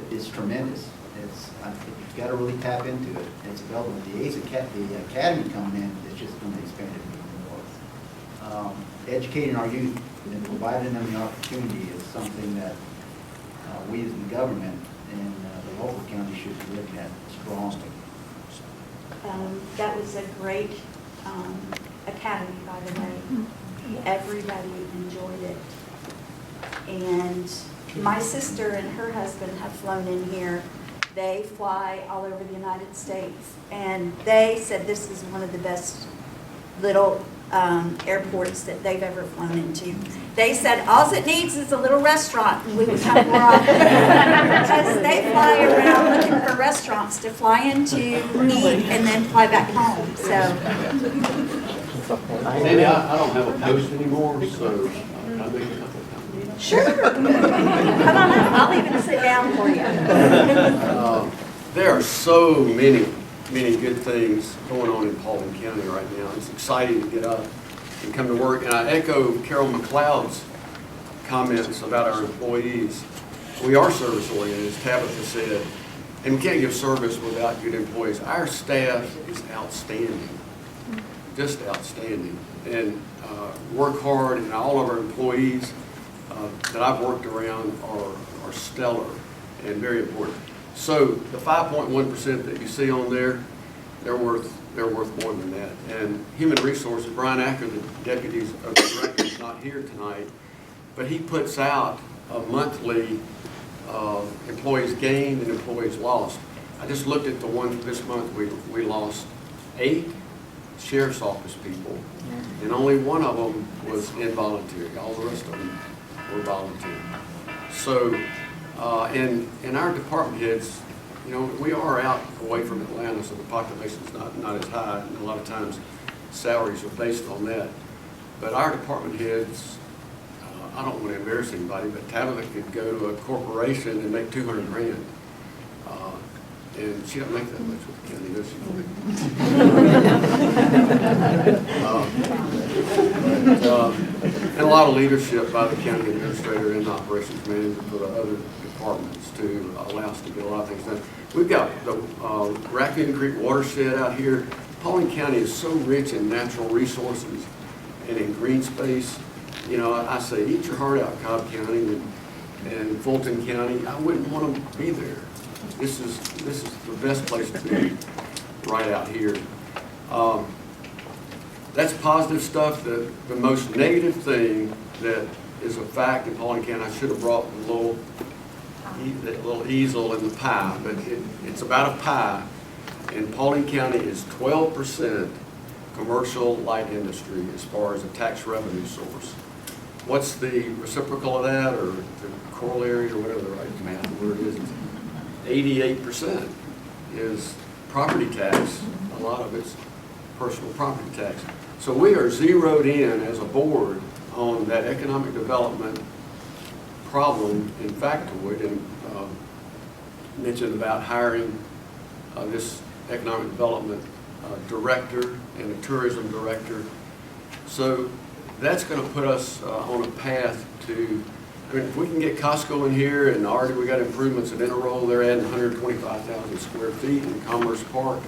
U: it's tremendous. You've got to really tap into it. It's available. The Ace Academy coming in, it's just going to expand it even more. Educating our youth and providing them the opportunity is something that we as the government and the local county should be looking at strongly.
C: That was a great academy, by the way. Everybody enjoyed it. And my sister and her husband have flown in here. They fly all over the United States. And they said this is one of the best little airports that they've ever flown into. They said all it needs is a little restaurant and we would come more often. Because they fly around looking for restaurants to fly into, eat, and then fly back home. So.
A: Sandy, I don't have a post anymore, so can I make a couple of comments?
C: Sure. Come on up. I'll even sit down for you.
A: There are so many good things going on in Paulding County right now. It's exciting to get up and come to work. And I echo Carol McLeod's comments about our employees. We are service-oriented, as Tabitha said, and we can't give service without good employees. Our staff is outstanding, just outstanding, and work hard, and all of our employees that I've worked around are stellar and very important. So the 5.1% that you see on there, they're worth more than that. And Human Resources, Brian Acker, the deputy of the director, is not here tonight, but he puts out a monthly employees gained and employees lost. I just looked at the one for this month. We lost 8. sheriff's office people, and only one of them was involuntary. All the rest of them were voluntary. So, and our department heads, you know, we are out away from Atlanta, so the population's not as high, and a lot of times salaries are based on that. But our department heads, I don't want to embarrass anybody, but Tabitha could go to a corporation and make 200 grand. And she doesn't make that much with the county, does she? And a lot of leadership by the county administrator and the operations manager for the other departments to allow us to get a lot of things done. We've got the Raccoon Creek watershed out here. Paulding County is so rich in natural resources and in green space. You know, I say, eat your heart out, Cobb County and Fulton County. I wouldn't want to be there. This is the best place to be, right out here. That's positive stuff. The most negative thing that is a fact in Paulding County, I should have brought the little easel in the pie, but it's about a pie. And Paulding County is 12% commercial light industry as far as a tax revenue source. What's the reciprocal of that, or the corollary, or whatever the right math word is? 88% is property tax. A lot of it's personal property tax. So we are zeroed in as a board on that economic development problem in factoid, and mentioned about hiring this economic development director and a tourism director. So that's going to put us on a path to, I mean, if we can get Costco in here, and already we got improvements at Interroll, they're adding 125,000 square feet in Commerce Park.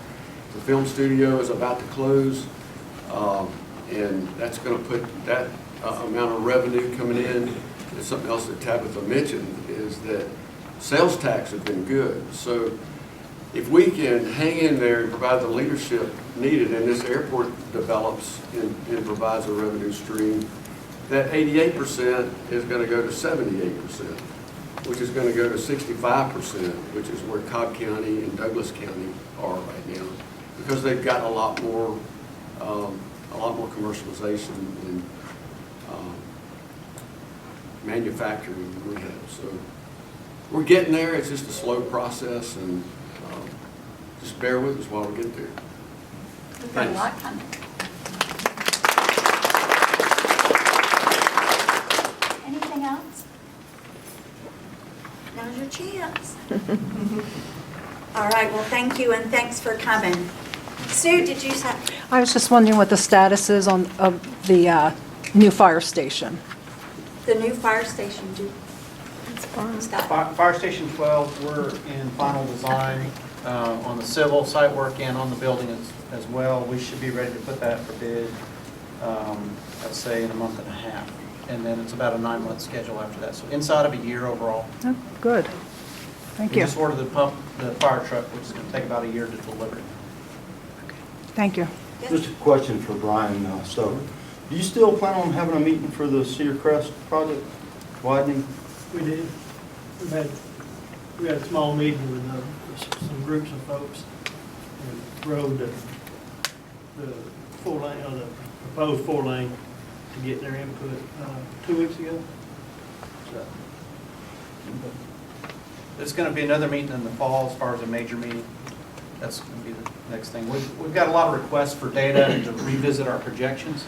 A: The film studio is about to close, and that's going to put that amount of revenue coming in. And something else that Tabitha mentioned is that sales tax has been good. So if we can hang in there and provide the leadership needed, and this airport develops and provides a revenue stream, that 88% is going to go to 78%, which is going to go to 65%, which is where Cobb County and Douglas County are right now, because they've got a lot more commercialization and manufacturing than we have. So we're getting there. It's just a slow process, and just bear with us while we get there. Thanks.
C: Anything else? Now's your chance. All right, well, thank you, and thanks for coming. Sue, did you say?
S: I was just wondering what the status is of the new fire station.
C: The new fire station, Scott?
I: Fire Station 12, we're in final design on the civil site work and on the building as well. We should be ready to put that for bid, I'd say in a month and a half. And then it's about a 9-month schedule after that. So inside of a year overall.
S: Oh, good. Thank
I: We
S: you.
I: just ordered the fire truck, which is going to take about a year to deliver it.
S: Thank you.
M: Just a question for Brian Stover. Do you still plan on having a meeting for the Cedar Crest project widening?
F: We did. We had a small meeting with some groups of folks and rode the proposed 4-lane to get their input 2 weeks ago. So,
I: There's going to be another meeting in the fall as far as a major meeting. That's going to be the next thing. We've got a lot of requests for data and to revisit our projections.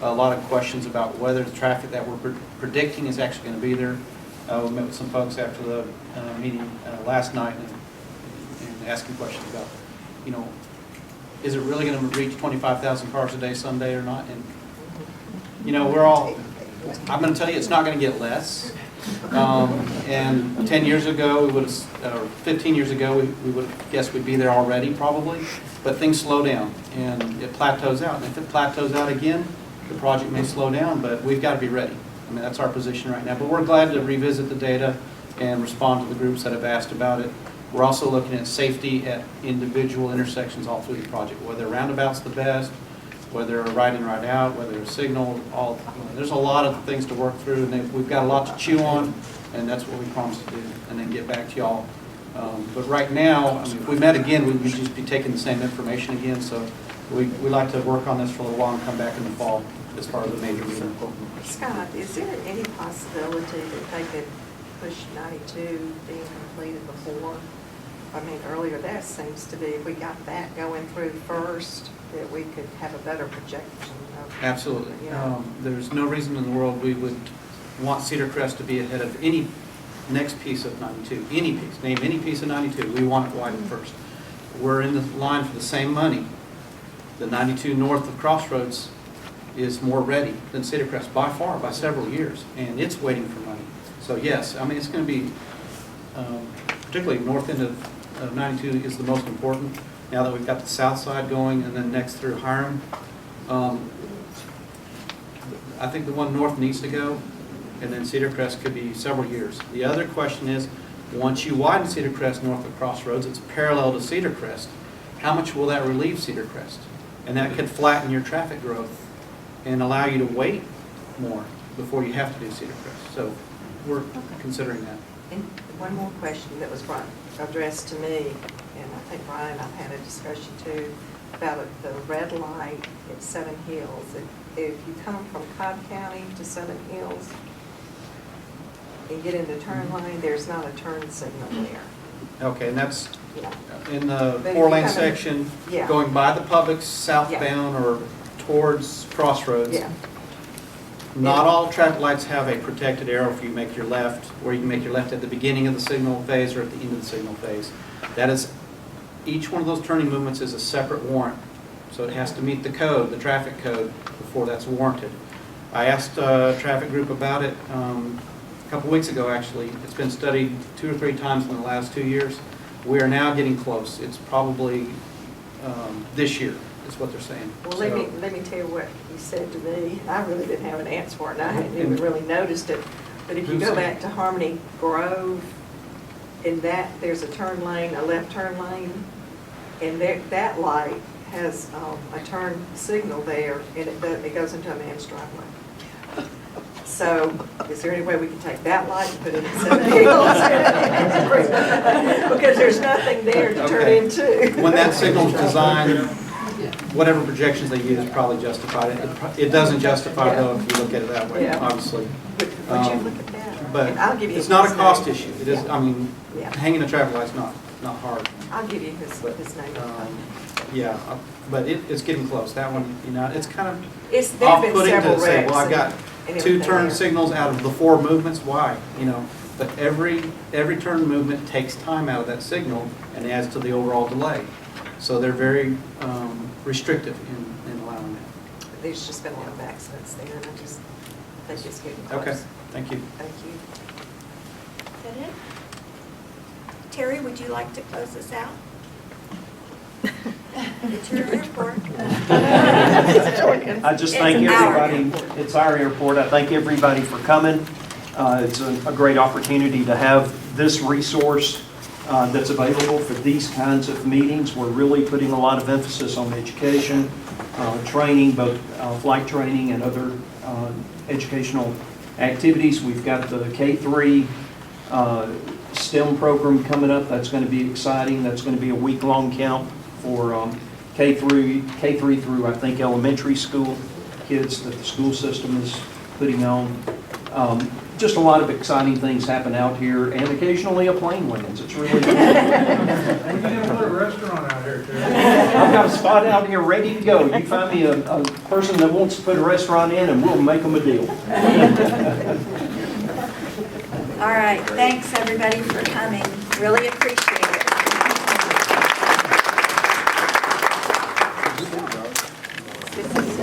I: A lot of questions about whether the traffic that we're predicting is actually going to be there. We met with some folks after the meeting last night and asking questions about, you know, is it really going to reach 25,000 cars a day someday or not? And, you know, I'm going to tell you it's not going to get less. And 10 years ago, we would have, or 15 years ago, we would have guessed we'd be there already probably, but things slow down and it plateaus out. And if it plateaus out again, the project may slow down, but we've got to be ready. I mean, that's our position right now. But we're glad to revisit the data and respond to the groups that have asked about it. We're also looking at safety at individual intersections all through the project, whether roundabout's the best, whether right in, right out, whether a signal, there's a lot of things to work through, and we've got a lot to chew on, and that's what we promised to do, and then get back to y'all But right now, I mean, if we met again, we would just be taking the same information again, so we'd like to work on this for a little while and come back in the fall as far as a major meeting.
P: Scott, is there any possibility that they could push 92 being completed before? I mean, earlier, that seems to be, if we got that going through first, that we could have a better projection of.
I: Absolutely.
P: You know.
I: There's no reason in the world we would want Cedar Crest to be ahead of any next piece of 92, any piece, name any piece of 92, we want it widened first. We're in the line for the same money. The 92 north of Crossroads is more ready than Cedar Crest by far, by several years, and it's waiting for money. So yes, I mean, it's going to be, particularly north end of 92 is the most important, now that we've got the south side going and then next through Hiram. I think the one north needs to go, and then Cedar Crest could be several years. The other question is, once you widen Cedar Crest north of Crossroads, it's parallel to Cedar Crest. How much will that relieve Cedar Crest? And that could flatten your traffic growth and allow you to wait more before you have to do Cedar Crest. So we're considering that.
P: And one more question that was addressed to me, and I think Brian, I've had a discussion too, about the red light at Seven Hills. If you come from Cobb County to Seven Hills and get in the turn lane, there's not a turn signal there.
I: Okay, and that's
P: Yeah.
I: in the
P: But if
I: four-lane
P: you come in-
I: section,
P: Yeah.
I: going by the Publix southbound or towards Crossroads.
P: Yeah.
I: Not all traffic lights have a protected arrow if you make your left, where you can make your left at the beginning of the signal phase or at the end of the signal phase. That is, each one of those turning movements is a separate warrant. So it has to meet the code, the traffic code, before that's warranted. I asked a traffic group about it a couple weeks ago, actually. It's been studied 2 or 3 times in the last 2 years. We are now getting close. It's probably this year, is what they're saying.
P: Well, let me tell you what he said to me. I really didn't have an answer for it, and I hadn't even really noticed it. But if you go back to Harmony Grove, in that, there's a turn lane, a left turn lane, and that light has a turn signal there, and it goes into a man's driveway. So, is there any way we can take that light and put it in Seven Hills? Because there's nothing there to turn into.
I: When that signal's designed, whatever projections they use probably justified it. It doesn't justify though if you look at it that way,
P: Yeah.
I: obviously.
P: Would you look at that?
I: But
P: And I'll give you
I: it's not a
P: his
I: cost
P: name.
I: issue. It is,
P: Yeah.
I: I mean,
P: Yeah.
I: hanging a traffic light's not hard.
P: I'll give you his name.
I: Yeah, but it's getting close. That one, you know, it's kind of
P: It's, there've been
I: off-putting
P: several
I: to say,
P: wrecks.
I: well, I've got
P: and
I: 2
P: everything
I: turn
P: there.
I: signals out of the 4 movements, why? You know, but every turn movement takes time out of that signal and adds to the overall delay. So they're very restrictive in allowing that.
P: There's just been a lot of accidents there, and I just think it's getting close.
I: Okay, thank you.
P: Thank you.
C: Is that it? Terry, would you like to close us out? It's your airport.
D: I just thank
C: It's our
D: everybody, it's our airport, I thank everybody for coming. It's a great opportunity to have this resource that's available for these kinds of meetings. We're really putting a lot of emphasis on education, training, both flight training and other educational activities. We've got the K-3 STEM program coming up. That's going to be exciting. That's going to be a week-long camp for K3 through, I think, elementary school kids that the school system is putting on. Just a lot of exciting things happen out here, and occasionally a plane lands. It's really cool.
V: And you're gonna put a restaurant out here too.
D: I've got a spot out here ready to go. You find me a person that wants to put a restaurant in, and we'll make them a deal.
C: All right, thanks everybody for coming. Really appreciate it.